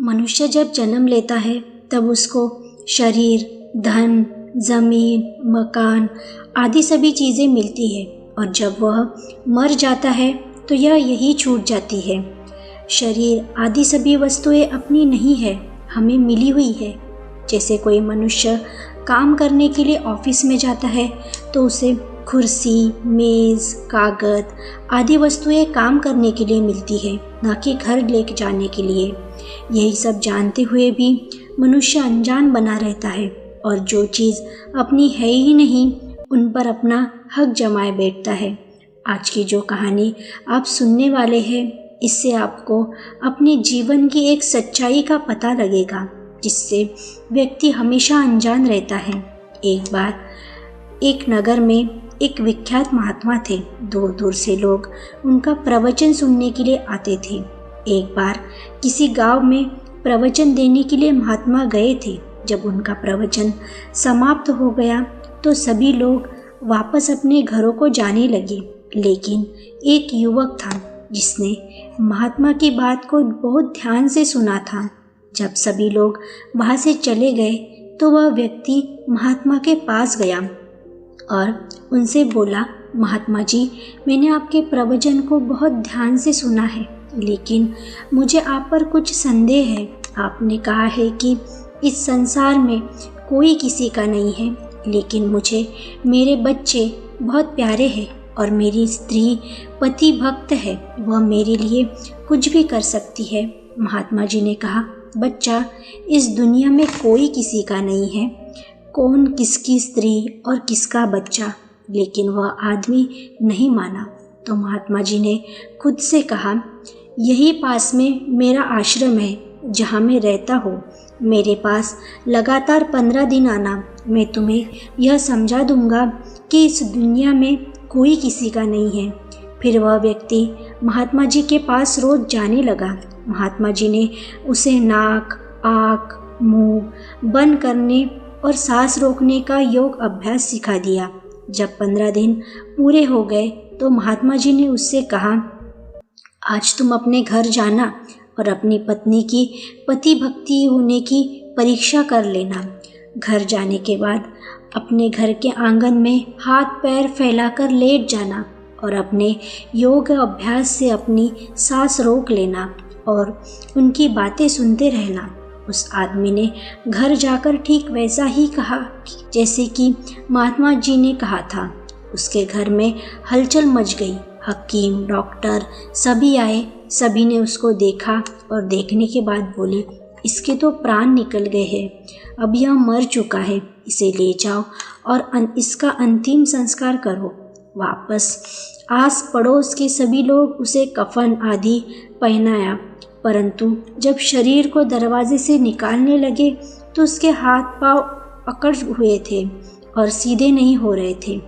मनुष्य जब जन्म लेता है तब उसको शरीर, धन, ज़मीन, मकान आदि सभी चीज़ें मिलती है और जब वह मर जाता है तो यही छूट जाती है। शरीर आदि सभी वस्तुएं अपनी नहीं है, हमें मिली हुई है। जैसे कोई मनुष्य काम करने के लिए ऑफिस में जाता है तो उसे कुर्सी, मेज़, कागज आदि वस्तुएं काम करने के लिए मिलती है, ना कि घर लेके जाने के लिए। यही सब जानते हुए भी मनुष्य अनजान बना रहता है और जो चीज़ अपनी है ही नहीं उन पर अपना हक जमाए बैठता है। आज की जो कहानी आप सुनने वाले हैं, इससे आपको अपने जीवन की एक सच्चाई का पता लगेगा जिससे व्यक्ति हमेशा अनजान रहता है। एक बार एक नगर में एक विख्यात महात्मा थे। दूर दूर से लोग उनका प्रवचन सुनने के लिए आते थे। एक बार किसी गांव में प्रवचन देने के लिए महात्मा गए थे। जब उनका प्रवचन समाप्त हो गया तो सभी लोग वापस अपने घरों को जाने लगे, लेकिन एक युवक था जिसने महात्मा की बात को बहुत ध्यान से सुना था। जब सभी लोग वहाँ से चले गए तो वह व्यक्ति महात्मा के पास गया और उनसे बोला, महात्मा जी, मैंने आपके प्रवचन को बहुत ध्यान से सुना है, लेकिन मुझे आप पर कुछ संदेह है। आपने कहा है कि इस संसार में कोई किसी का नहीं है, लेकिन मुझे मेरे बच्चे बहुत प्यारे हैं और मेरी स्त्री पति भक्त है, वह मेरे लिए कुछ भी कर सकती है। महात्मा जी ने कहा, बच्चा, इस दुनिया में कोई किसी का नहीं है, कौन किसकी स्त्री और किसका बच्चा। लेकिन वह आदमी नहीं माना। तो महात्मा जी ने खुद से कहा, यही पास में मेरा आश्रम है जहाँ मैं रहता हूँ, मेरे पास लगातार 15 दिन आना, मैं तुम्हें यह समझा दूंगा कि इस दुनिया में कोई किसी का नहीं है। फिर वह व्यक्ति महात्मा जी के पास रोज जाने लगा। महात्मा जी ने उसे नाक, आँख, मुंह बंद करने और सांस रोकने का योग अभ्यास सिखा दिया। जब 15 दिन पूरे हो गए तो महात्मा जी ने उससे कहा, आज तुम अपने घर जाना और अपनी पत्नी की पति भक्ति होने की परीक्षा कर लेना। घर जाने के बाद अपने घर के आंगन में हाथ पैर फैलाकर लेट जाना और अपने योग अभ्यास से अपनी सांस रोक लेना और उनकी बातें सुनते रहना। उस आदमी ने घर जाकर ठीक वैसा ही कहा जैसे कि महात्मा जी ने कहा था। उसके घर में हलचल मच गई। हकीम, डॉक्टर सभी आए। सभी ने उसको देखा और देखने के बाद बोले, इसके तो प्राण निकल गए हैं, अब यह मर चुका है, इसे ले जाओ और इसका अंतिम संस्कार करो। वापस आस पड़ोस के सभी लोग उसे कफन आदि पहनाया, परंतु जब शरीर को दरवाजे से निकालने लगे तो उसके हाथ पांव अकड़ हुए थे और सीधे नहीं हो रहे थे।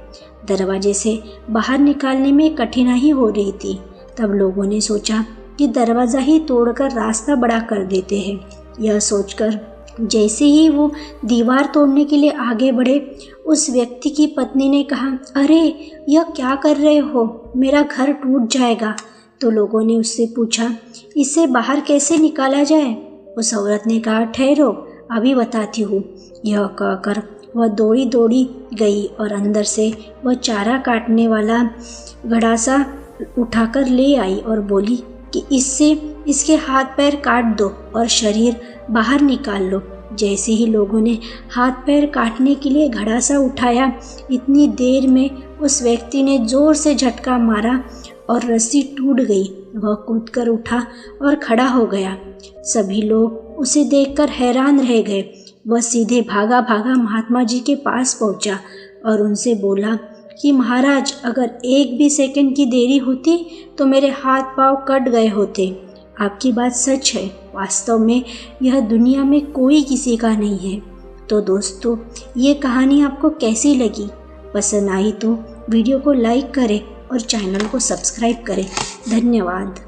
दरवाजे से बाहर निकालने में कठिनाई हो रही थी। तब लोगों ने सोचा कि दरवाज़ा ही तोड़कर रास्ता बड़ा कर देते हैं। यह सोचकर जैसे ही वो दीवार तोड़ने के लिए आगे बढ़े, उस व्यक्ति की पत्नी ने कहा, अरे यह क्या कर रहे हो, मेरा घर टूट जाएगा। तो लोगों ने उससे पूछा, इसे बाहर कैसे निकाला जाए। उस औरत ने कहा, ठहरो, अभी बताती हूँ। यह कहकर वह दौड़ी दौड़ी गई और अंदर से वह चारा काटने वाला घड़ासा उठाकर ले आई और बोली कि इससे इसके हाथ पैर काट दो और शरीर बाहर निकाल लो। जैसे ही लोगों ने हाथ पैर काटने के लिए घड़ासा उठाया, इतनी देर में उस व्यक्ति ने जोर से झटका मारा और रस्सी टूट गई। वह कूदकर उठा और खड़ा हो गया। सभी लोग उसे देखकर हैरान रह गए। वह सीधे भागा भागा महात्मा जी के पास पहुंचा और उनसे बोला कि महाराज, अगर एक भी सेकंड की देरी होती तो मेरे हाथ पांव कट गए होते। आपकी बात सच है, वास्तव में यह दुनिया में कोई किसी का नहीं है। तो दोस्तों, ये कहानी आपको कैसी लगी? पसंद आई तो वीडियो को लाइक करें और चैनल को सब्सक्राइब करें। धन्यवाद।